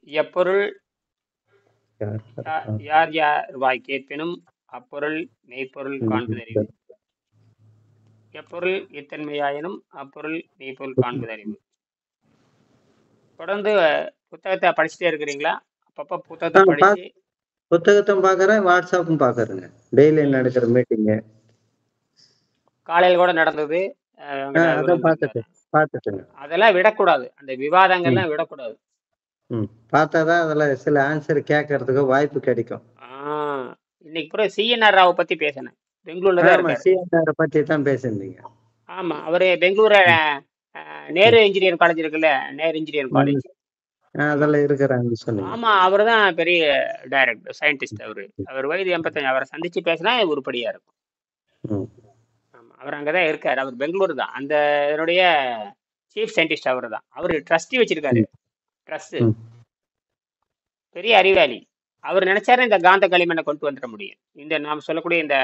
எப்பொருள் யார் யார் யார் வாய் கேட்பினும் அப்பொருள் மெய்ப்பொருள் காண்பதறிவு. எப்பொருள் இத்தன்மையாயினும் அப்பொருள் மெய்ப்பொருள் காண்பதறிவு. தொடர்ந்து புத்தகத்தை படிச்சுட்டே இருக்கிறீங்களா? அப்பப்ப புத்தகத்தை படிச்சு புத்தகத்தையும் பாக்குறேன், வாட்ஸ்அப்பும் பாக்குறேங்க. டெய்லி நடக்கிற மீட்டிங்கு காலையில் கூட நடந்தது. அதான் பார்த்துட்டுங்க. அதெல்லாம் விடக்கூடாது, அந்த விவாதங்கள்லாம் விடக்கூடாது. பார்த்தாதான் அதுல சில ஆன்சர் கேட்கறதுக்கு வாய்ப்பு கிடைக்கும். இன்னைக்கு கூட சிஎன்ஆர் ராவ் பத்தி பேசினேன். பெங்களூர்ல தான் இருக்காரு. சிஎன்ஆர் பத்தி தான் பேசியிருந்தீங்க. ஆமா, அவரு பெங்களூர் நேரு இன்ஜினியரிங் காலேஜ் இருக்குல்ல, நேரு இன்ஜினியரிங் காலேஜ், அதெல்லாம் இருக்கிறாங்க சொன்னீங்க. ஆமா, அவர் தான் பெரிய டைரக்டர், சயின்டிஸ்ட். அவர் வயது 85. அவரை சந்திச்சு பேசினா உருப்படியா இருக்கும். ஆமா, அவர் அங்கதான் இருக்காரு. அவர் பெங்களூர் தான். அந்த இதனுடைய சீஃப் சயின்டிஸ்ட் அவர் தான். அவரு ட்ரஸ்டி வச்சிருக்காரு. ட்ரஸ்ட். பெரிய அறிவாளி. அவர் நினைச்சாரு இந்த காந்த களிமண்ணை கொண்டு வந்துட முடியும். இந்த நாம் சொல்லக்கூடிய இந்த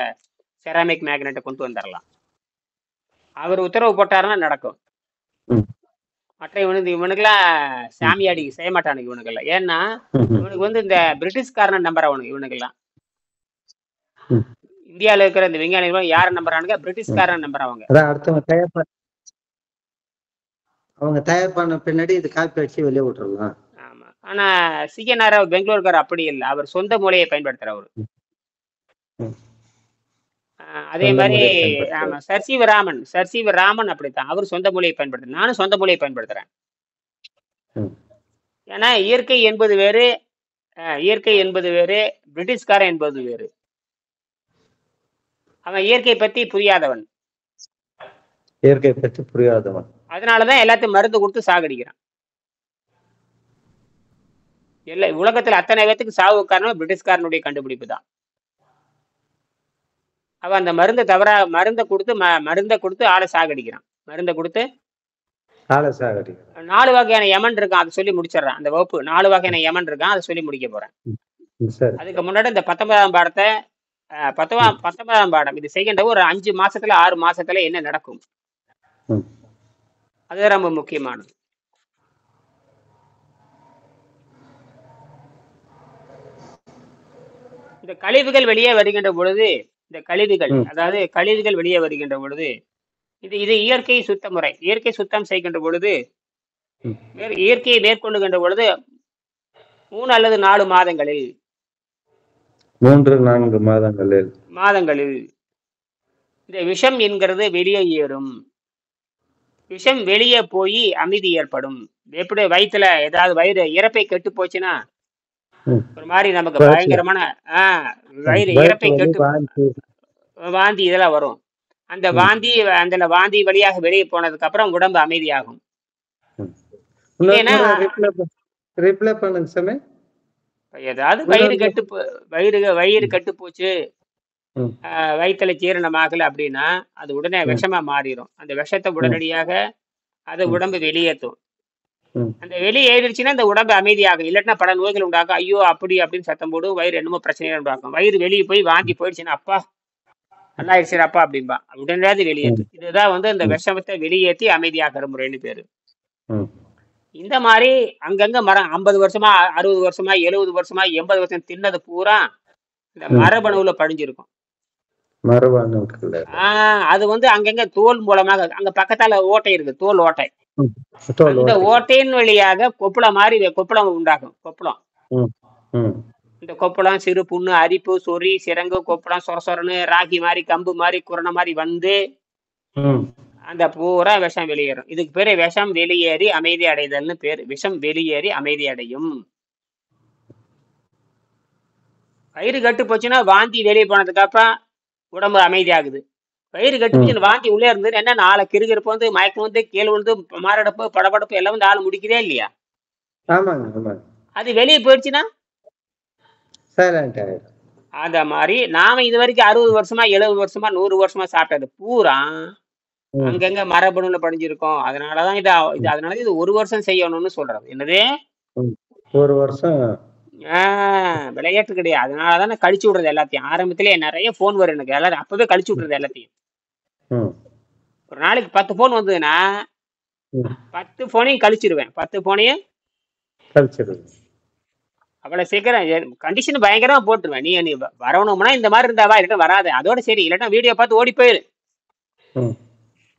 செராமிக் மேக்னெட்டை கொண்டு வந்துடலாம். அவர் உத்தரவு போட்டாருன்னா நடக்கும். மற்ற இவனுக்கெல்லாம் சாமியாடி செய்ய மாட்டானுங்க இவனுக்கெல்லாம். ஏன்னா இவனுக்கு வந்து இந்த பிரிட்டிஷ்காரனை நம்பர் அவனுக்கு. இவனுக்கெல்லாம் இந்தியாவில் இருக்கிற இந்த விஞ்ஞானிகள் யாரை நம்புறானுங்க? பிரிட்டிஷ்காரன் நம்பர். அவங்க தயார் பண்ண பின்னாடி இது காப்பி அடிச்சு வெளியே விட்டுறலாம். ஆமா, ஆனா சிஎன்ஆர் பெங்களூர்கார் அப்படி இல்லை. அவர் சொந்த மூலையை பயன்படுத்துறவர். அதே மாதிரி ஆமா, சர்சிவ ராமன் அப்படித்தான். அவர் சொந்த மொழியை பயன்படுத்துறேன், நானும் சொந்த மொழியை பயன்படுத்துறேன். ஏன்னா இயற்கை என்பது வேறு, பிரிட்டிஷ்காரன் என்பது வேறு. அவன் இயற்கை பத்தி புரியாதவன். அதனாலதான் எல்லாத்தையும் மருந்து கொடுத்து சாகடிக்கிறான். உலகத்துல அத்தனை பேத்துக்கு சாவு காரணம் பிரிட்டிஷ்காரனுடைய கண்டுபிடிப்பு தான். அவன் அந்த மருந்தை கொடுத்து ஆளை சாகடிக்கிறான். மருந்தை கொடுத்து 4 வகையான யமன் இருக்கான், அதை சொல்லி முடிச்சிடறான். அந்த வகுப்பு 4 வகையான யமன் இருக்கான், அதை சொல்லி முடிக்க போறேன். அதுக்கு முன்னாடி இந்த 19ஆம் பாடத்தை 19ஆம் பாடம் இது செய்கின்ற ஒரு 5 மாசத்துல 6 மாசத்துல என்ன நடக்கும், அது ரொம்ப முக்கியமானது. இந்த கழிவுகள் வெளியே வருகின்ற பொழுது, அதாவது கழிவுகள் வெளியே வருகின்ற பொழுது இது இயற்கை சுத்த முறை. இயற்கை சுத்தம் செய்கின்ற பொழுது, இயற்கையை மேற்கொள்ளுகின்ற பொழுது 3 அல்லது 4 மாதங்களில் 3-4 மாதங்களில் இந்த விஷம் என்கிறது வெளியே ஏறும். விஷம் வெளியே போய் அமைதி ஏற்படும். எப்படி வயிற்றுல ஏதாவது வயிறு இறப்பை கெட்டு போச்சுன்னா ஒரு மாதிரி நமக்கு பயங்கரமான வயிறு இறப்பை கெட்டு வாந்தி இதெல்லாம் வரும். அந்த வாந்தி வழியாக வெளியே போனதுக்கு அப்புறம் உடம்பு அமைதியாகும். ஏதாவது வயிறு கெட்டு போச்சு, வயிற்றுல ஜீரணமாகல அப்படின்னா அது உடனே விஷமா மாறிடும். அந்த விஷத்தை உடனடியாக அது உடம்பு வெளியேற்றும். அந்த வெளியேறிடுச்சுன்னா அந்த உடம்பு அமைதியாகும். இல்லாட்டினா பல நோய்கள் உண்டாகும். ஐயோ அப்படி அப்படின்னு சத்தம் போடும். வயிறு என்னமோ பிரச்சனைகள் உண்டாகும். வயிறு வெளியே போய் வாந்தி போயிடுச்சுன்னா அப்பா நல்லா ஆயிடுச்சு அப்பா அப்படின்பா. உடனடியாக வெளியேற்றும். இதுதான் வந்து அந்த விஷமத்தை வெளியேற்றி அமைதியாகிற முறைன்னு பேரு. இந்த மாதிரி அங்கங்க மரம் 50 வருஷமா 60 வருஷமா 70 வருஷமா 80 வருஷம் தின்னது பூரா இந்த மரபணுவுல படிஞ்சிருக்கும். அது வந்து அங்கங்க தோல் மூலமாக, அங்க பக்கத்தால ஓட்டை இருக்கு, தோல் ஓட்டை. அந்த ஓட்டையின் வழியாக கொப்பளம் உண்டாகும். இந்த கொப்பளம், சிறு புண்ணு, அரிப்பு, சொறி, சிரங்கு, கொப்பளம், சொரசொரன்னு ராகி மாதிரி, கம்பு மாதிரி, குரணை மாதிரி வந்து அந்த பூரா விஷம் வெளியேறும். இதுக்கு பேரு விஷம் வெளியேறி அமைதி அடைதல்னு பேரு. விஷம் வெளியேறி அமைதி அடையும். வயிறு கட்டு போச்சுன்னா வாந்தி வெளியே போனதுக்கு அப்புறம் உடம்பு அமைதி ஆகுது. வயிறு கட்டு போச்சுன்னு வாந்தி உள்ளே இருந்தது என்ன, 4 கிருகிருப்பு வந்து, மயக்கம் வந்து, கீழ் வந்து, மாரடைப்பு, படபடப்பு எல்லாம் வந்து ஆள் முடிக்கிறே இல்லையா? அது வெளியே போயிடுச்சுன்னா அந்த மாதிரி நாம இது வரைக்கும் 60 வருஷமா 70 வருஷமா 100 வருஷமா சாப்பிட்டது பூரா அங்கங்க மரபணுல படிஞ்சிருக்கோம். அதனாலதான் இது 1 வருஷம் செய்யணும்னு சொல்றது. என்னது 1 வருஷம் விளையாட்டு கிடையாது. அதனாலதானே கழிச்சு விடுறது எல்லாத்தையும். ஆரம்பத்திலே நிறைய போன் வரும் எனக்கு, எல்லாரும் அப்பவே கழிச்சு விடுறது எல்லாத்தையும். ஒரு நாளைக்கு 10 போன் வந்ததுன்னா 10 போனையும் கழிச்சிருவேன். 10 போனையும் அவ்வளவு சீக்கிரம் கண்டிஷன் பயங்கரமா போட்டுருவேன். நீ வரணும்னா இந்த மாதிரி இருந்தாவா, இல்லாட்டா வராது, அதோட சரி, இல்லாட்டா வீடியோ பார்த்து ஓடி போயிரு. ம்.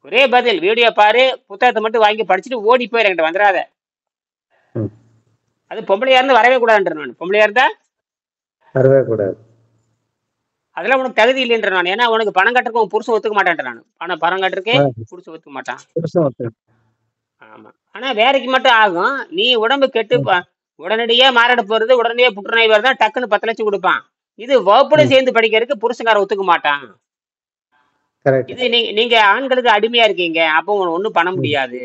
ஒரே பதில், வீடியோ பாரு, புத்தகத்தை மட்டும் வாங்கி படிச்சுட்டு ஓடி போயிரு, என்கிட்ட வந்துடாத. ம். அது பொம்பளையா இருந்து வரவே கூடாதுன்ற நான். பொம்பளையா இருந்தா வரவே கூடாது. அதெல்லாம் உனக்கு தகுதி இல்லைன்ற நான். ஏன்னா உனக்கு பணம் கட்டுறதுக்கு உன் புருஷன் ஒத்துக்க மாட்டேன்ற நான். பணம் கட்டுறதுக்கே புருஷன் ஒத்துக்க மாட்டான். புருஷன் ஒருத்தன். ஆமா. ஆனா வேலைக்கு மட்டும் ஆகும். நீ உடம்பு கெட்டு உடனடியே மாரடை போறது, உடனடியே புற்றுநோய் வருதா, டக்குன்னு 10 லட்சம் கொடுப்பான். இது வகுப்புல சேர்ந்து படிக்கிறதுக்கு புருஷங்கார ஒத்துக்க மாட்டான். கரெக்ட். இது நீங்க ஆண்களுக்கு அடிமையா இருக்கீங்க, அப்போ உனக்கு ஒண்ணும் பண்ண முடியாது.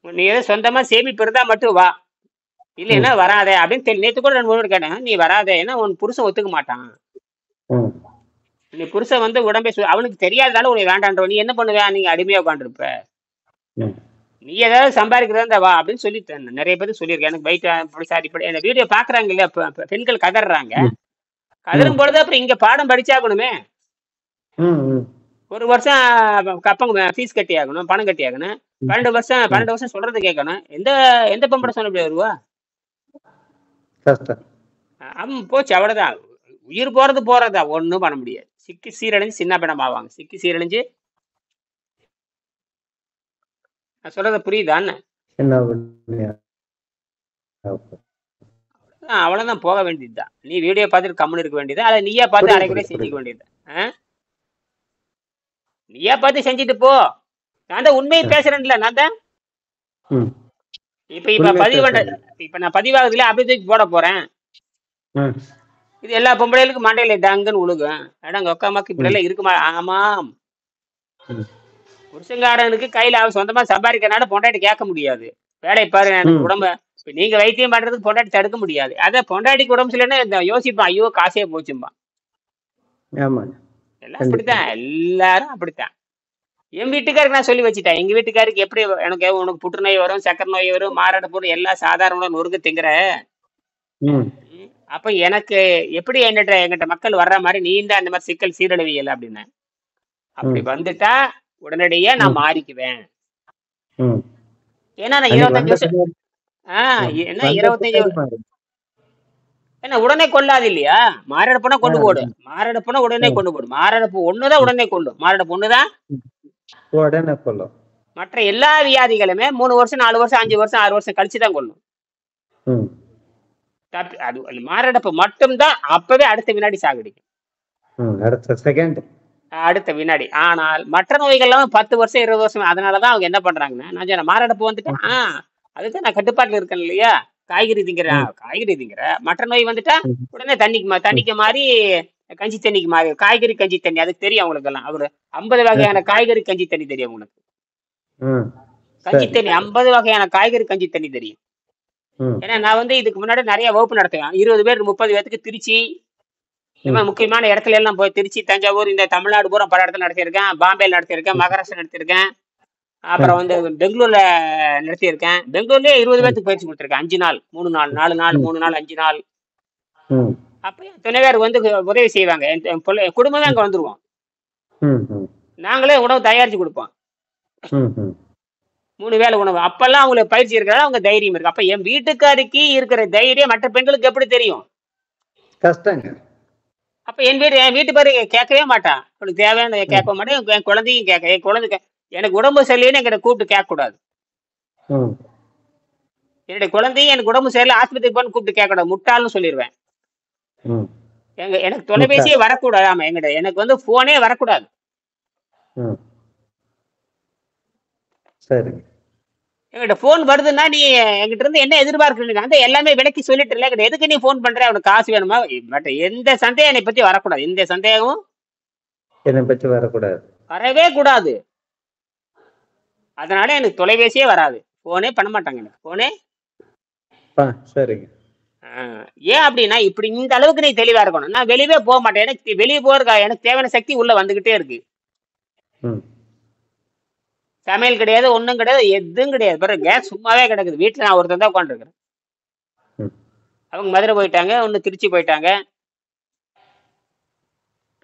நீ ஏதோ சொந்தமா சேமிப்பு இருந்தா மட்டும் வா, இல்லைன்னா வராத அப்படின்னு நேத்து கூட 2 3 கேட்டேன். நீ வராத, ஏன்னா உன் புருஷன் ஒத்துக்க மாட்டான். ம். நீ புருஷன் வந்து உடம்பை அவனுக்கு தெரியாததால உனக்கு வேண்டான்ற. நீ என்ன பண்ணுவ, நீங்க அடிமையா உட்காந்துருப்ப. ம். நீ ஏதாவது சம்பாதிக்கிறதா வா அப்படின்னு சொல்லிட்டேன். நிறைய பேருக்கு சொல்லியிருக்கேன். எனக்கு பைக் சாரி இப்படி இந்த வீடியோ பாக்குறாங்க இல்லையா, பெண்கள் கதறாங்க. கதறும் பொழுது அப்புறம் இங்க பாடம் படிச்சாகணுமே. ம். ம். ஒரு வருஷம் கப்பங்க ஃபீஸ் கட்டி ஆகணும், பணம் கட்டி ஆகணும். 12 வருஷம் சொல்றது கேட்கணும். எந்த பொம்பளை சொல்ல முடியாது வருவா? கஷ்டம். போச்சு, அவ்வளவுதான். உயிர் போறது போறதா, ஒண்ணும் பண்ண முடியாது. சிக்கி சீரழிஞ்சு சின்ன பிணம் ஆவாங்க. சிக்கி சீரழிஞ்சு. நான் சொல்றது புரியுதான்னு? என்ன பண்ணி? அவ்வளவுதான், போக வேண்டியதுதான். நீ வீடியோ பார்த்துட்டு கம்முன்னு இருக்க வேண்டியது, அதை நீயா பார்த்து அரைக்குறையா செஞ்சுக்க வேண்டியது. நீயா பார்த்து செஞ்சுட்டு போ. நான் தான் உண்மையை பேசுறேன்ல, நான் தான். ம். இப்ப பதிவு இப்ப நான் பதிவாகுதுல, அப்படி தூக்கி போட போறேன். ம். இது எல்லா பொம்பளைகளுக்கும் மண்டையில டங்குன்னு உழுகும். அடங்க ஒக்காமாக்கு இப்படி எல்லாம் இருக்குமா? ஆமாம். புருஷங்காரனுக்கு கையில அவன் சொந்தமா சம்பாதிக்கிறனால பொண்டாட்டி கேட்க முடியாது. வேலை பாரு, எனக்கு உடம்ப நீங்க வைத்தியம் பண்றதுக்கு பொண்டாட்டி தடுக்க முடியாது. அத பொண்டாட்டிக்கு உடம்பு சரியில்லைன்னா யோசிப்பான், ஐயோ காசே போச்சும்பான். எல்லாம் அப்படித்தான், எல்லாரும் அப்படித்தான். என் வீட்டுக்காருக்கு நான் சொல்லி வச்சுட்டேன். எங்க வீட்டுக்காருக்கு எப்படி உனக்கு புற்றுநோய் வரும், சக்கரை நோய் வரும், மாரடை போடும், எல்லாம் சாதாரண நொறுக்கு திங்கிற. அப்ப எனக்கு எப்படி என்கிட்ட மக்கள் வர்ற மாதிரி நீ தான் அந்த மாதிரி சிக்கல் சீரழிவியல் அப்படின்னு. அப்படி வந்துட்டா உடனடியே நான் மாறிக்குவேன். ஏன்னா நான் 25 வருஷம் என்ன 25 என்ன உடனே கொள்ளாது இல்லையா? மாரடைப்புனா கொண்டு போடு, மாரடைப்புனா உடனே கொண்டு போடு. மாரடைப்பு ஒண்ணுதான் உடனே கொள்ளும். மாரடைப்பு ஒண்ணுதான் உடனே கொள்ளும். மற்ற எல்லா வியாதிகளுமே 3 வருஷம் 4 வருஷம் 5 வருஷம் 6 வருஷம் கழிச்சுதான் கொள்ளும். அது மாரடைப்பு மட்டும்தான் அப்பவே அடுத்த வினாடி சாகடிக்கும். அடுத்த வினாடி. ஆனால் மற்ற நோய்கள்லாம் 10 வருஷம் 20 வருஷம். அதனாலதான் அவங்க என்ன பண்றாங்கன்னா, நான் சொன்ன மாரடைப்பு வந்துட்டா அதுக்கு நான் கட்டுப்பாட்டுல இருக்கேன் இல்லையா, காய்கறி திங்கிற. மற்ற நோய் வந்துட்டா உடனே தண்ணிக்கு மாறி கஞ்சி தண்ணிக்கு மாறி, காய்கறி கஞ்சி தண்ணி. அதுக்கு தெரியும் அவங்களுக்கு எல்லாம். அவரு 50 வகையான காய்கறி கஞ்சி தண்ணி தெரியும் உங்களுக்கு. கஞ்சி தண்ணி 50 வகையான காய்கறி கஞ்சி தண்ணி தெரியும். ஏன்னா நான் இதுக்கு முன்னாடி நிறைய வகுப்பு நடத்துவேன். 20 பேர் 30 பேருக்கு திருச்சி முக்கியமான இடத்துல எல்லாம் போய், திருச்சி தஞ்சாவூர் இந்த தமிழ்நாடு பூரா பல இடத்துல நடத்தியிருக்கேன். பாம்பேல நடத்தியிருக்கேன், மகாராஷ்டிரா நடத்தியிருக்கேன், அப்புறம் பெங்களூர்ல நடத்தியிருக்கேன். பெங்களூர்லயே 20 பேருக்கு பயிற்சி கொடுத்திருக்கேன். 5 நாள் 3 நாள் 4 நாள் 3 நாள் 5 நாள். அப்ப துணைவேர் உதவி செய்வாங்க. என் குடும்பமே அங்க வந்துருவோம். நாங்களே உணவு தயாரிச்சு கொடுப்போம். 3 வேளை உணவு. அப்பெல்லாம் அவங்களுக்கு பயிற்சி இருக்கிறதா அவங்க தைரியம் இருக்கு. அப்ப என் வீட்டுக்காரிக்கு இருக்கிற தைரியம் மற்ற பெண்களுக்கு எப்படி தெரியும்? கஷ்டங்க. அப்ப என் வீட்டு பேரு கேட்கவே மாட்டான். அவனுக்கு தேவையான கேட்க மாட்டேன். என் குழந்தையும் கேட்க, என் குழந்தை எனக்கு உடம்பு சரியில்லைன்னு எங்கிட்ட கூப்பிட்டு கேட்க கூடாது. என்னுடைய குழந்தையும் எனக்கு உடம்பு சரியில்லை ஆஸ்பத்திரிக்கு போன்னு கூப்பிட்டு கேட்க கூடாது, முட்டாள்னு சொல்லிடுவேன். எனக்கு தொலைபேசியே வரக்கூடாது. ஆமா, எனக்கு போனே வரக்கூடாது. என்கிட்ட போன் வருதுன்னா நீ என்கிட்ட இருந்து என்ன எதிர்பார்க்க, அந்த எல்லாமே விலக்கி சொல்லிட்டு இல்ல, எதுக்கு நீ போன் பண்ற, அவனுக்கு காசு வேணுமா? பட் எந்த சந்தேகம் என்னை பத்தி வரக்கூடாது. எந்த சந்தேகமும் என்னை பத்தி வரவே கூடாது. அதனால எனக்கு தொலைபேசியே வராது. போனே பண்ண மாட்டாங்க. எனக்கு போனே. சரிங்க. ஏன் அப்படின்னா இப்படி இந்த அளவுக்கு நீ தெளிவா இருக்கணும். நான் வெளியே போக மாட்டேன். எனக்கு வெளியே போறதுக்கு எனக்கு தேவையான சக்தி உள்ள வந்துகிட்டே இருக்கு. சமையல் கிடையாது, ஒண்ணும் கிடையாது, எதுவும் கிடையாது. பிறகு கேஸ் சும்மாவே கிடக்குது வீட்டுல. நான் ஒருத்தன் தான் உட்காந்துருக்கிறேன். அவங்க மதுரை போயிட்டாங்க, ஒண்ணு திருச்சி போயிட்டாங்க.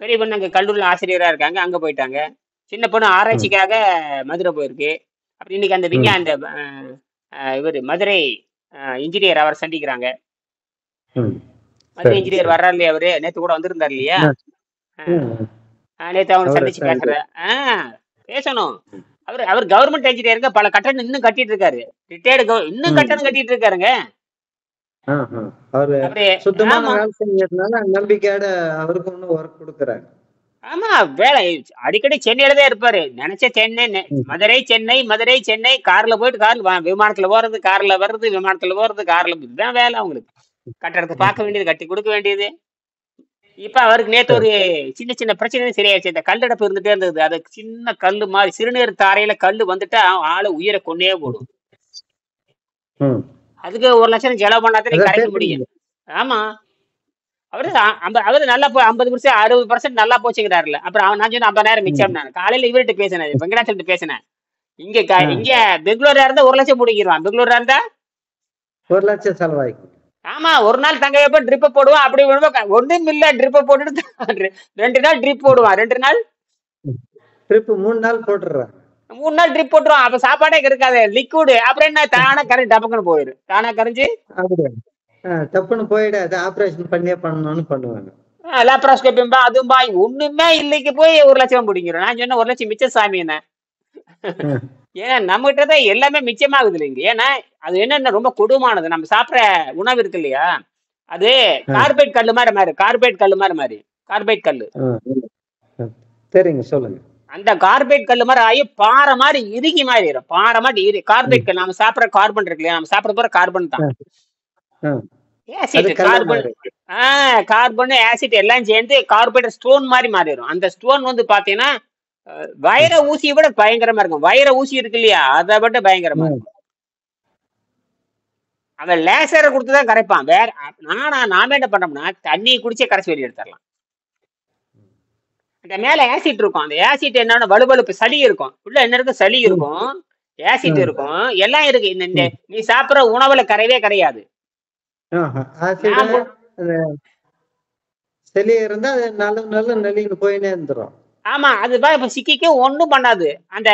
பெரிய பொண்ணு அங்க கல்லூரியில் ஆசிரியரா இருக்காங்க, அங்க போயிட்டாங்க. சின்ன பொண்ணு ஆராய்ச்சிக்காக மதுரை போயிருக்கு. அப்புறம் இன்னைக்கு அந்த இவர் மதுரை இன்ஜினியர் அவர் சந்திக்கிறாங்க. ம். மது சரி, இன்ஜினியர் சரி. வர்றாரு இல்லையா, அவரு நேத்து கூட வந்திருந்தார் இல்லையா? ஆ, ஆ. ம். நேத்து அவனை அவரு சந்திச்சு பேசுறேன். பேசணும். அவர் அவர் கவர்மெண்ட் இன்ஜினியருங்க, பல கட்டணம் இன்னும் கட்டிட்டு இருக்காரு. ரிட்டையர்டு இன்னும் ம். கட்டணம் கட்டிட்டு இருக்காருங்க. அவரு அவரு சுத்தமான ஆமா வேலை செஞ்சதுனால நம்பிக்கையோட அவருக்கு ஒன்னும் ஒர்க் கொடுக்குறாங்க. ஆமா வேலை அடிக்கடி சென்னையில தான் இருப்பாரு. நினைச்ச சென்னை ம். மதுரை சென்னை மதுரை சென்னை, கார்ல போயிட்டு கார்ல விமானத்துல போறது, கார்ல வர்றது, விமானத்துல போறது, கார்ல இதுதான் வேலை அவங்களுக்கு. கட்டடத்தை பார்க்க வேண்டியது, கட்டி கொடுக்க வேண்டியது. இப்ப அவருக்கு நேத்து சரி. ஒரு சின்ன சின்ன பிரச்சனை சரியாயிடுச்சு. இந்த கல்லடப்பு இருந்துட்டே இருந்தது. அது சின்ன கல்லு மாதிரி சிறுநீர் தாரையில கல்லு வந்துட்டா ஆளு உயிரை கொன்னே போடும். ம். அதுக்கு 1,00,000 செலவு பண்ணாதான் நீ அதான் கரைக்க முடியும். பேசுறீங்க. ஆமா. அவரு நல்லா 50% 60% நல்லா போச்சுங்கிறாருல. அப்புறம் நான் சொன்ன 50,000 ம். மிச்சம். நான் காலையில இவர்கிட்ட பேசினேன், வெங்கடாச்சலத்தை பேசினேன். இங்க ஆ, இங்க பெங்களூரா இருந்தா 1,00,000 முடிக்கிறான். பெங்களூரா இருந்தா 1,00,000 செலவாய்க்கும். ஆமா, ஒரு நாள் தங்க வைப்ப ட்ரிப் போடுவான். அப்படி ஒண்ணும் இல்ல, ட்ரிப் போட்டுட்டு 2 நாள் ட்ரிப் போடுவான். 2 நாள் ட்ரிப் 3 நாள் போட்டுறாங்க. 3 நாள் ட்ரிப் போட்டுருவான். அப்ப சாப்பாடே இருக்காது, லிக்விடு. அப்புறம் என்ன, தானா கரைஞ்சு டபக்குன்னு போயிரு. தானா கரைஞ்சு அப்படியா? தப்புன்னு போயிடாது. ஆபரேஷன் பண்ணியே பண்ணணும்னு பண்ணுவாங்க. லேப்ராஸ்கோபிம்பா அதும்பா ஒண்ணுமே இல்லைக்கு போய் 1,00,000 பிடிக்கிறோம். நான் சொன்ன 1,00,000 மிச்ச சாமி என்ன. ம். ஏன்னா நம்ம கிட்ட தான் எல்லாமே மிச்சமாகுது இல்லைங்க. ஏன்னா அது என்னன்னா ரொம்ப கொடுமானது. நம்ம சாப்பிட்ற உணவு இருக்கு இல்லையா, அது ஆ, கார்பேட் கல்லு மாதிரி மாறி, கார்பேட் கல்லு மாதிரி கார்பேட் கல்லு. ஆ, ம். சரிங்க, சொல்லுங்க. அந்த கார்பேட் கல்லு மாதிரி ஆகி பாறை மாதிரி இறுகி மாறிடும். பாறை மாதிரி ம். கார்பேட் கல். நம்ம சாப்பிட்ற கார்பன் இருக்கு இல்லையா, நம்ம சாப்பிட்ற போற கார்பன் தான். ஆ, ஆ. அது ஆசிட் கல்லா கார்பன். மாறி. கார்பன் ஆசிட் எல்லாம் சேர்ந்து கார்பேட் ஸ்டோன் மாதிரி மாறிடும். அந்த ஸ்டோன் வந்து பாத்தீங்கன்னா ம். வைர ஊசியை விட பயங்கரமா இருக்கும். வைர ஊசி இருக்கு இல்லையா, அதை விட பயங்கரமா ம். இருக்கும். அவன் லேசரை கொடுத்துதான் கரைப்பான். வேற நாம என்ன பண்ணோம்னா தண்ணி குடிச்சே கரைச்சி வெளியே எடுத்துடலாம். அந்த மேல ஆசிட் இருக்கும். அந்த ஆசிட் என்னன்னா வலுவலுப்பு, சளி இருக்கும். உள்ள என்ன இருக்கும், சளி ம். இருக்கும், ஆசிட் ம். இருக்கும், எல்லாம் இருக்கு. இந்த ம். நீ சாப்பிட்ற உணவுல கரையவே கரையாது. ஆசிடு நான் அந்த செலி இருந்தா அது நல்ல நல்ல நெல்லின்னு போயினே இருந்துரும். ஆமா, அது இப்ப சிக்கிக்க ஒண்ணும் பண்ணாது. அந்த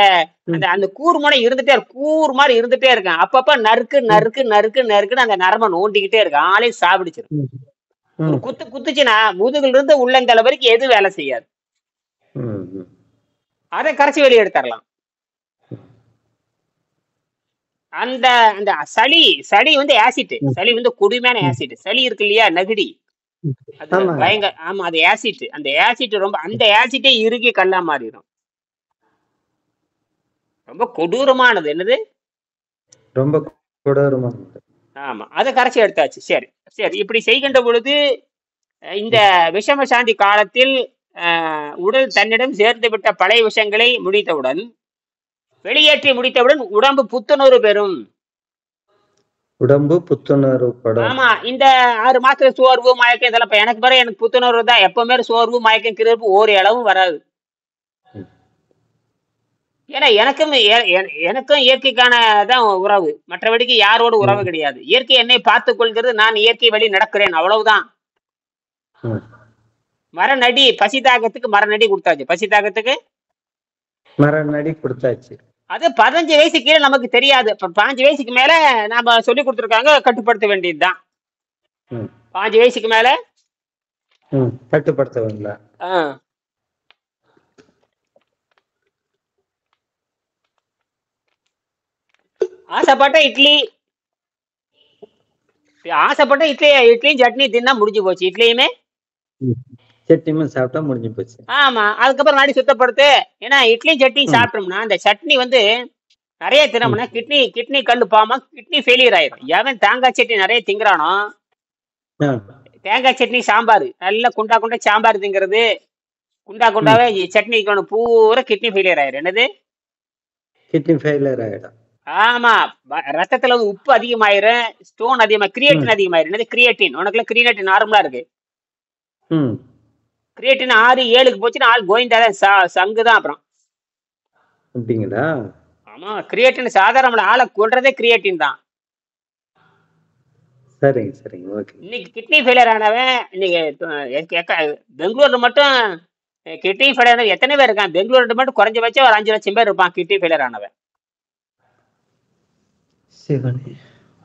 ம். அந்த அந்த கூர் முனை இருந்துட்டே இருக்கு, கூர் மாதிரி இருந்துட்டே இருக்கேன். அப்பப்ப நறுக்கு ம். நறுக்கு நறுக்கு நறுக்குன்னு அந்த நரம்ப நோண்டிக்கிட்டே இருக்கு. ஆளே சாப்பிடுச்சிடும். ம். ஒரு ம். குத்துச்சுன்னா முதுகுல இருந்து உள்ளங்கால வரைக்கும் எது வேலை செய்யாது. ம். ம். அதை கரைச்சி வெளியே எடுத்துடலாம். அந்த அந்த சளி சளி வந்து ஆசிட். ம். சளி வந்து கொடுமையான ம். ஆசிட். சளி இருக்கு இல்லையா, நெகிடி. ம். அது ஆமாங்க. பயங்கர. ஆமா, அது ஆசிட். அந்த ஆசிட் ரொம்ப, அந்த ஆசிட்டே இறுகி கல்லா மாறிடும். ரொம்ப கொடூரமானது. என்னது? ரொம்ப கொடூரமானது. ஆமா, அதை கரைச்சி எடுத்தாச்சு. சரி சரி. இப்படி செய்கின்ற பொழுது இந்த விஷம சாந்தி காலத்தில் உடல் தன்னிடம் சேர்ந்து விட்ட பழைய விஷயங்களை முடித்தவுடன், வெளியேற்றி முடித்தவுடன் உடம்பு புத்துணர்வு பெறும். உடம்பு புத்துணர்வு படும். ஆமா, இந்த 6 மாசத்துல சோர்வு மயக்கம் இதெல்லாம் இப்ப எனக்கு பாரு, எனக்கு புத்துணர்வு தான். எப்பவுமே சோர்வு மயக்கம் கிருப்பு ஒரு அளவும் வராது. ம். ஏன்னா எனக்கும் இயற்கைக்கான தான் உறவு. மற்றபடிக்கு யாரோட உறவு ம். கிடையாது. இயற்கை என்னை பார்த்துக் கொள்கிறது, நான் இயற்கை வழி நடக்கிறேன், அவ்வளவுதான். ம். மரநடி பசி தாகத்துக்கு மரநடி கொடுத்தாச்சு. பசி தாகத்துக்கு மரநடி கொடுத்தாச்சு. அது 15 வயசு கீழே நமக்கு தெரியாது. இப்ப 15 வயசுக்கு மேல நாம சொல்லி கொடுத்துருக்காங்க, கட்டுப்படுத்த வேண்டியதுதான். ம். 15 வயசுக்கு மேல கட்டுப்படுத்தவங்களா? ஆசைப்பட்ட இட்லி இட்லியும் சட்னி தின்னா முடிஞ்சு போச்சு. இட்லியுமே சட்னியுமே சாப்பிட்டா முடிஞ்சு போச்சு. ஆமா, அதுக்கப்புறம் நாடி சுத்தப்படுத்து. ஏன்னா இட்லியும் சட்னியும் சாப்பிட்டோம்னா அந்த சட்னி வந்து நிறைய தினம்னா கிட்னி கல்லு பாமா, கிட்னி ஃபெயிலியர் ஆயிரும். எவன் தேங்காய் சட்னி நிறைய திங்கிறானோ, தேங்காய் சட்னி சாம்பார் நல்ல குண்டா குண்டா சாம்பார் திங்கிறது, குண்டா குண்டாவே சட்னி பூரா கிட்னி ஃபெயிலியர் ஆயிரும். என்னது? கிட்னி ஃபெயிலியர் ஆயிடும். ஆமா, ரத்தத்துல உப்பு அதிகமாயிரும், ஸ்டோன் அதிகமா, கிரியேட்டின் அதிகமாயிரும். என்னது கிரியேட்டின்? உனக்குள்ள கிரியேட்டின் நார்மலா இருக்கு. கிரியேட்டின் 6, 7க்கு போச்சுன்னா ஆள் கோயிந்தாதான், சங்குதான் அப்புறம். அப்படிங்களா? ஆமா, கிரியேட்டின் சாதாரண ஆளை கொல்றதே கிரியேட்டின் தான். சரிங்க சரிங்க, ஓகே. இன்னைக்கு கிட்னி ஃபெயிலியர் ஆனவன் இன்னைக்கு பெங்களூர்ல மட்டும் கிட்னி ஃபெயிலியர் ஆனவன் எத்தனை பேர் இருக்கான்? பெங்களூர்ல மட்டும் குறைஞ்சபட்சம் ஒரு 5 லட்சம் பேர் இருப்பான் கிட்னி ஃபெயிலியர் ஆனவன்.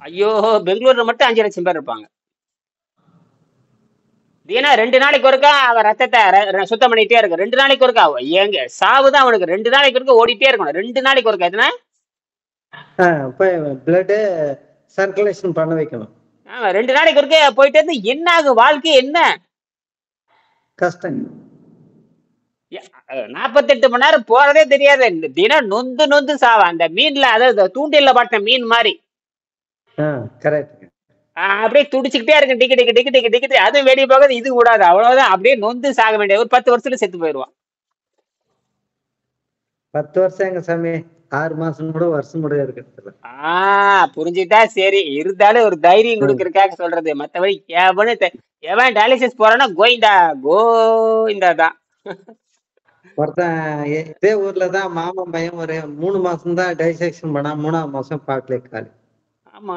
ஐயோ, பெங்களூர்ல மட்டும் 5 லட்சம் பேர் இருப்பாங்க. தினம் 2 நாளைக்கு ஒருக்கா அவன் ரத்தத்தை சுத்தம் பண்ணிட்டே இருக்கு. 2 நாளைக்கு ஒருக்கா எங்க சாவுதான் அவனுக்கு. 2 நாளைக்கு ஒருக்கா ஓடிட்டே இருக்கணும். 2 நாளைக்கு ஒருக்கா எதுனா பிளட் சர்க்குலேஷன் பண்ண வைக்கணும். 2 நாளைக்கு ஒருக்கா போயிட்டே இருந்து என்ன ஆகும்? வாழ்க்கை என்ன கஷ்டம். 48 மணி நேரம் போறதே தெரியாது. தினம் நொந்து நொந்து சாவா. அந்த மீன்ல, அதாவது தூண்டில பாட்ட மீன் மாதிரி கரெக்ட். அப்படியே துடிச்சுக்கிட்டே இருக்கு. டிக்கெட் டிக்கெட் டிக்கெட் டிக்கெட் அது வெளியே போகாது, இது கூடாது, அவ்வளவுதான். அப்படியே நொந்து சாக வேண்டிய. ஒரு 10 வருஷத்துல செத்து போயிடுவான். 10 வருஷம் எங்க சாமி, 6 மாசம் கூட வருஷம் கூட இருக்கிறது. புரிஞ்சுட்டா சரி. இருந்தாலும் ஒரு தைரியம் கொடுக்கறதுக்காக சொல்றது. மத்தபடி எவன் டயாலிசிஸ் போறான்னா கோயிண்டா கோயிண்டா தான். ஒருத்தன் இதே ஊர்லதான் மாமன் பையன் ஒரு 3 மாசம் தான் டைசெக்ஷன் பண்ணா, 3ஆவது மாசம் பாட்டிலே காலி. ஆமா,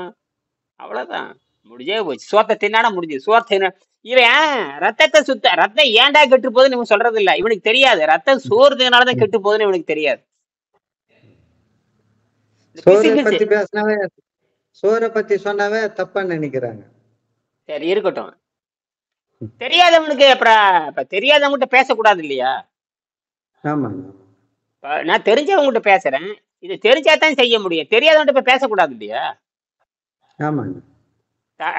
அவ்வளவுதான், முடிஞ்சே போச்சு. சோத்தை தின்னானா முடிஞ்சு. சோத்தை இவன் ரத்தத்தை ரத்தம் ஏன்டா கெட்டு போகுதுன்னு இவன் சொல்றது இல்ல. இவனுக்கு தெரியாது ரத்தம் சோறுனாலதான் கெட்டு போகுதுன்னு இவனுக்கு தெரியாது. சோரை பத்தி சொன்னாவே தப்பா நினைக்கிறாங்க. சரி, இருக்கட்டும். தெரியாதவனுக்கு அப்புறம் தெரியாதவங்கிட்ட பேசக்கூடாது இல்லையா? ஆமாங்க. நான் தெரிஞ்சவங்கிட்ட பேசுறேன். இது தெரிஞ்சாதான் செய்ய முடியும். தெரியாதவன்கிட்ட போய் பேசக்கூடாது இல்லையா? ஆமாங்க.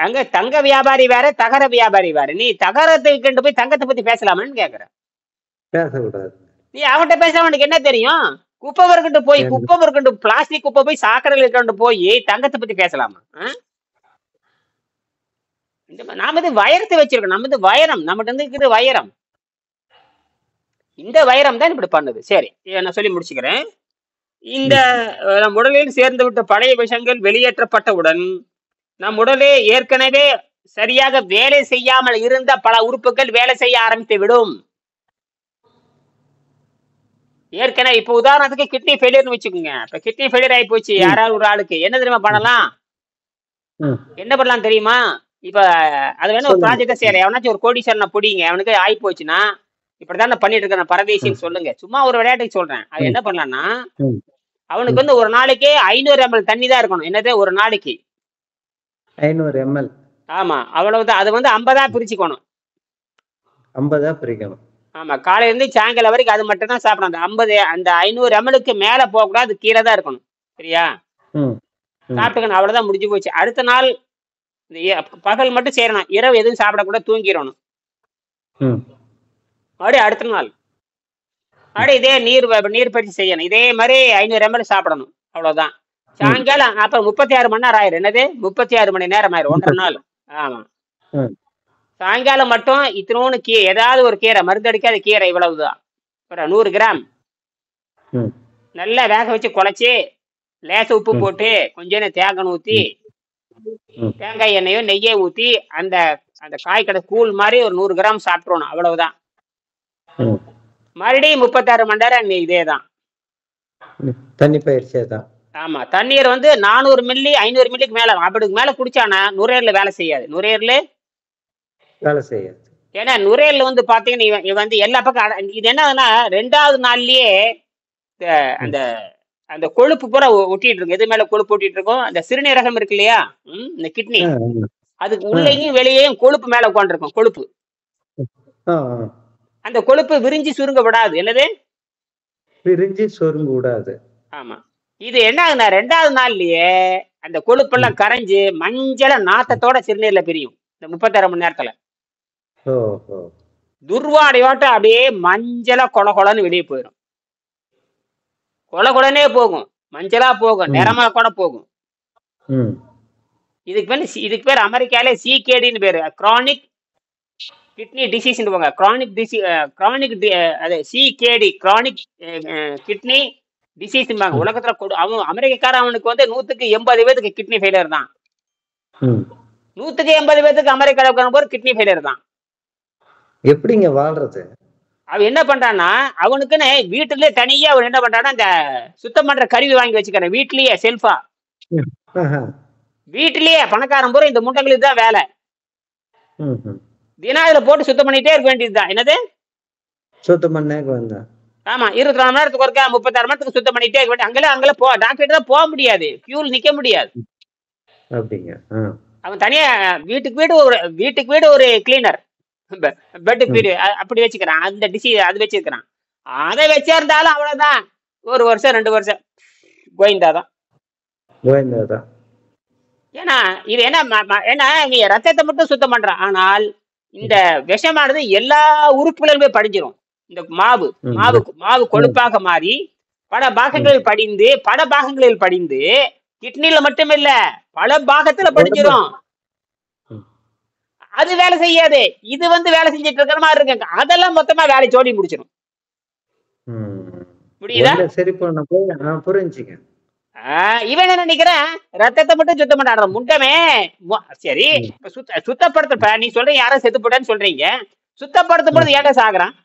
அங்க தங்க வியாபாரி வேற, தகர வியாபாரி வேற. நீ தகரத்தை கொண்டு போய் தங்கத்தை பத்தி பேசலாமான்னு கேக்குற. பேசக்கூடாது. நீ அவன்கிட்ட பேச அவனுக்கு என்ன தெரியும்? குப்பை பொறுக்கிட்டு பிளாஸ்டிக் குப்பை போய் சாக்கடையில் கொண்டு போய் தங்கத்தை பத்தி பேசலாமா? நாம இது வைரத்தை வச்சிருக்கோம். நம்ம இது வைரம், நம்மகிட்ட இருந்து இருக்குது வைரம். இந்த வைரம் தான் இப்படி பண்ணுது. சரி, நான் சொல்லி முடிச்சுக்கிறேன். இந்த நம் உடலில் சேர்ந்து விட்ட பழைய விஷங்கள் வெளியேற்றப்பட்டவுடன் நம் உடலே ஏற்கனவே சரியாக வேலை செய்யாமல் இருந்த பல உறுப்புகள் வேலை செய்ய ஆரம்பித்து விடும். ஏற்கனவே இப்ப உதாரணத்துக்கு கிட்னி ஃபெயிலியர்னு வச்சுக்கோங்க. இப்ப கிட்னி ஃபெயிலியர் ஆகி போச்சு யாராவது ஒரு ஆளுக்கு, என்ன தெரியுமா பண்ணலாம்? என்ன பண்ணலாம் தெரியுமா? இப்ப அது வேணும் ஒரு ப்ராஜெக்டா செய்யற. எவனாச்சும் ஒரு கோடீஸ்வரனை பிடிங்க, அவனுக்கு ஆகி போச்சுன்னா, இப்படிதான் பண்ணிட்டு இருக்கேன் பரதேசின்னு சொல்லுங்க. சும்மா ஒரு விளையாட்டுக்கு சொல்றேன். அது என்ன பண்ணலாம்னா, அவனுக்கு வந்து ஒரு நாளைக்கு 500 ml தண்ணி தான் இருக்கணும். என்னது, ஒரு நாளைக்கு 500 ml. ஆமா, அவ்வளவுதான். அது வந்து 50 பிரிச்சுக்கணும். 50 பிரிக்கணும். ஆமா, காலையில இருந்து சாயங்காலம் வரைக்கும் அது மட்டும் தான் சாப்பிடணும். அந்த 50 அந்த 500 ml மேல போக கூடாது, கீழே தான் இருக்கணும். சரியா? சாப்பிட்டுக்கணும், அவ்வளவுதான், முடிஞ்சு போச்சு. அடுத்த நாள் பகல் மட்டும் செய்யணும், இரவு எதுவும் சாப்பிடக்கூடாது, தூங்கிடணும். மறுபடியும் அடுத்த நாள் மறுபடியும் இதே நீர் பயிற்சி செய்யணும். இதே மாதிரி 500 ml சாப்பிடணும், அவ்வளவுதான். சாயங்காலம் அப்ப 36 மணி நேரம் ஆயிரும். என்னது, 36 மணி நேரம் ஆயிரும், 1.5 நாள். ஆமா, சாயங்காலம் மட்டும் இத்தனோன்னு ஏதாவது ஒரு கீரை, மருந்தடிக்காத கீரை, இவ்வளவுதான். ஒரு 100 கிராம் நல்லா வேக வச்சு குழைச்சி, லேச உப்பு போட்டு, கொஞ்சம் தேங்காய் ஊத்தி, தேங்காய் எண்ணெயோ நெய்யோ ஊத்தி, அந்த அந்த காய்கடை கூழ் மாதிரி ஒரு 100 கிராம் சாப்பிட்றணும், அவ்வளவுதான். மறுபடியும் 36 மணி நேரம் இதே தான், தண்ணி பயிற்சியே தான். ஆமா, தண்ணீர் வந்து 400 மில்லி 500 மில்லிக்கு மேல, அப்படிக்கு மேல குடிச்சானா நுரையீரல வேலை செய்யாது. நுரையீரல வேலை செய்யாது. ஏன்னா நுரையீரல வந்து பாத்தீங்கன்னா வந்து எல்லா பக்கம் இது என்னன்னா, 2வது நாள்லயே அந்த அந்த கொழுப்பு பூரா ஒட்டிட்டு இருக்கும். எது மேல கொழுப்பு ஒட்டிட்டு இருக்கும்? அந்த சிறுநீரகம் இருக்கு இல்லையா, இந்த கிட்னி, அதுக்கு உள்ளேயும் வெளியேயும் கொழுப்பு மேல உட்காந்துருக்கும். கொழுப்பு, அந்த கொழுப்பு விரிஞ்சு சுருங்க விடாது. என்னது, விரிஞ்சு சுருங்க விடாது. ஆமா, இது என்ன ஆகுனா 2வது நாள்லயே அந்த கொழுப்பெல்லாம் கரைஞ்சு மஞ்சள நாத்தத்தோட சிறுநீர்ல பிரியும். இந்த 36 மணி நேரத்துல துர்வாடையோட்ட அப்படியே மஞ்சளா கொலன்னு வெளியே போயிடும். கொலனே போகும், மஞ்சளா போகும், நிறமா கூட போகும். இதுக்கு பேர் அமெரிக்காலே CKD பேரு, chronic kidney disease. Chronic CKD, chronic kidney disease. உலகத்துல அவன் அமெரிக்காரன், அவனுக்கு வந்து 100க்கு 80 பேருக்கு கிட்னி ஃபெயிலியர் தான். 100க்கு 80 பேருக்கு அமெரிக்காவுக்கு கிட்னி ஃபெயிலியர் தான். எப்படிங்க வாழ்றது? அவன் என்ன பண்றான்னா, அவனுக்குன்னு வீட்டுலயே தனியா அவன் என்ன பண்றான்னா, இந்த சுத்தம் பண்ற கருவி வாங்கி வச்சுக்கிறேன் வீட்லயே, செல்ஃபா. வீட்டிலேயே பணக்காரன் பூரா இந்த முட்டைகளுக்கு தான் வேலை. தினம் இதுல போட்டு சுத்தம் பண்ணிட்டே இருக்க வேண்டியதுதான். என்னது, சுத்தம் பண்ண? ஆமா, 24 மணி நேரத்துக்கு ஒருக்கா 36 மணி நேரத்துக்கு சுத்தம் பண்ணிட்டே இருக்க வேண்டிய. அங்கெல்லாம் டாக்டர் தான் போக முடியாது, கியூல் நிக்க முடியாது. அவன் தனியா வீட்டுக்கு வீடு ஒரு கிளீனர், பெட் ம். அப்படி வச்சுக்கிறான். அந்த டிசீஸ் அது வச்சிருக்கிறான். அதை வச்சிருந்தாலும் அவ்வளவுதான். 1 வருஷம் 2 வருஷம் கோயந்தாதான். கோவிந்தா. ஏன்னா இது என்ன ஏன்னா நீ ரத்தத்தை மட்டும் சுத்தம் பண்றான், ஆனால் இந்த விஷமானது எல்லா உறுப்புகளுமே படிஞ்சிரும். இந்த மாவு ம். மாவு மாவு ம். கொழுப்பாக மாறி பல ம். பாகங்களில் படிந்து கிட்னில மட்டுமில்ல பல பாகத்துல உடம்பு. படிஞ்சிரும். ம். அது வேலை செய்யாது. இது வேலை செஞ்சுட்டு இருக்கிற மாதிரி இருக்கு. அதெல்லாம் மொத்தமா வேலை ஜோடி முடிச்சிடும். ம். முடியுதா? உள்ள சரி பண்ண போய் புரிஞ்சுங்க. இவன் என்ன நினைக்கிறேன், ரத்தத்தை மட்டும் சுத்தம் பண்ணாடுற முண்டமே. சரி, ம். இப்ப சுத்தப்படுத்த நீ சொல்றீங்க யாரும் செத்து போட்டான்னு சொல்றீங்க. சுத்தப்படுத்தும் ம். பொழுது ஏன்டா சாகுறான்?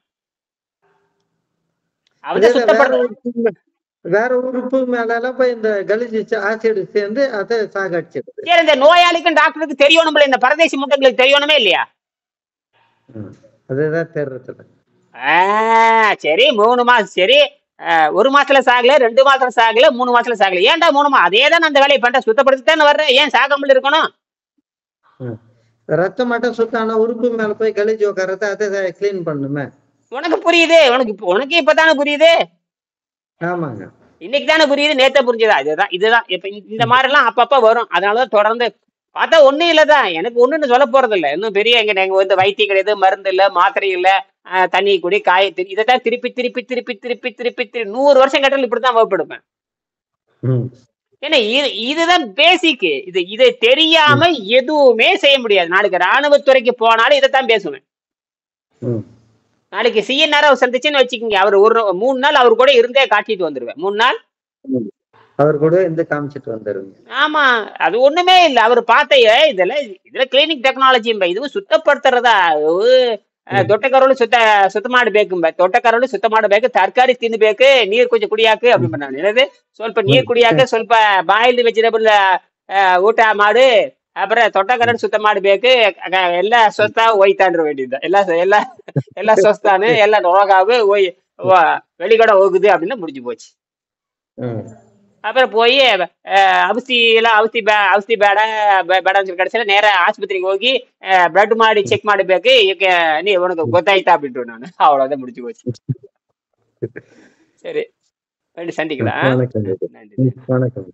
அவன் அதே வேற சுத்தப்படுத்த உறுப்பு வேற உறுப்பு மேல எல்லாம் போய் இந்த கலிஜி ஆசிட் சேர்ந்து அதை சாகடிச்சிடுது. சரி, இந்த நோயாளிக்கும் டாக்டருக்கு தெரியணும்ல, இந்த பரதேசி முட்டைங்களுக்கு தெரியணுமே இல்லையா? ம். அதுதான் தெரிறது. சரி, 3 மாசம் சரி, 1 மாசத்துல சாகல, 2 மாசத்துல சாகல, 3 மாசத்துல சாகல. ஏன்டா 3 அதே தான் அந்த வேலையை பண்ற, சுத்தப்படுத்தித்தானே வர்ற, ஏன் சாகாமல் இருக்கணும்? ரத்தம் மட்டும் சுத்தான உறுப்பு மேல போய் கலிஜி உட்காரத அதை கிளீன் பண்ணுமே. உனக்கு புரியுது, உனக்கு இப்பதானே புரியுது. ஆமாங்க. இன்னைக்கு தானே புரியுது, நேத்த புரிஞ்சுதா? இதுதான் இப்ப இந்த மாதிரி எல்லாம் அப்பப்ப வரும். அதனாலதான் தொடர்ந்து பார்த்தா ஒண்ணும் இல்லதான். எனக்கு ஒண்ணுன்னு சொல்ல போறது இல்ல. இன்னும் பெரிய எங்க வந்து வைத்தியம் கிடையாது, மருந்து இல்ல, மாத்திரை இல்ல, தண்ணி குடி, காயத்திரி, இதைத்தான் திருப்பி திருப்பி திருப்பி திருப்பி திருப்பி 100 வருஷம் கேட்டாலும் இப்படித்தான் வகுப்படுப்பேன். ஏன்னா இதுதான் பேசிக். இதை தெரியாம எதுவுமே செய்ய முடியாது. நாளைக்கு ராணுவத்துறைக்கு போனாலும் இதைத்தான் பேசுவேன். நாளைக்கு சிஎன்ஆர் அவர் சந்திச்சுன்னு வச்சுக்கோங்க, அவர் 3 நாள் அவர் கூட இருந்தே காட்டிட்டு வந்துருவேன். 3 நாள் அவர் கூட இருந்து காமிச்சிட்டு வந்துருவீங்க. ஆமா, அது ஒண்ணுமே இல்ல. அவர் பார்த்தைய இதுல கிளீனிக் டெக்னாலஜி இதுவும் சுத்தப்படுத்துறதா. தொட்டக்கரோடு சுத்த ಮಾಡಬೇಕು. ತೊಟ್ಟಕರೋಡು ಸುತ್ತ ಮಾಡಬೇಕು, ತರಕಾರಿ ತಿನ್ನಬೇಕು, ನೀರ್ ಕೊಂಚ ಕುಡಿಯಾಕು அப்படின்னு பண்ணாங்க. என்னது, ಸ್ವಲ್ಪ நீர் குடியாக்கு, ಸ್ವಲ್ಪ ಬಾಯ್ಲ್ಡ್ ವೆಜಿಟೇಬಲ್ ಊಟ ಮಾಡು, அப்புறம் தொட்டக்கரோடு சுத்த ಮಾಡಬೇಕು, ಎಲ್ಲ ಸ್ವಸ್ಥ ಹೋಯ್ತಾಂಡ್ರ வேண்டியது. ಎಲ್ಲ ಸ್ವಸ್ಥானு, ಎಲ್ಲ ரோகாவு வெளிக்கூட ಹೋகுது அப்படின்னு முடிஞ்சு போச்சு. அப்புறம் போய் ಔಷಧಿ ಬೇಡ ಕடைசியில நேர ஆஸ்பத்திரிக்கு ಹೋಗಿ பிளட் ಮಾಡಿ ಚೆಕ್ ಮಾಡಬೇಕು, நீ உனக்கு ಗೊತ್ತಾಯ್ತಾ அப்படின்ட்டு நான். அவ்வளவுதான், முடிஞ்சு போச்சு. சரி, சந்திக்கலாம். நன்றி. வணக்கம்.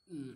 ம்.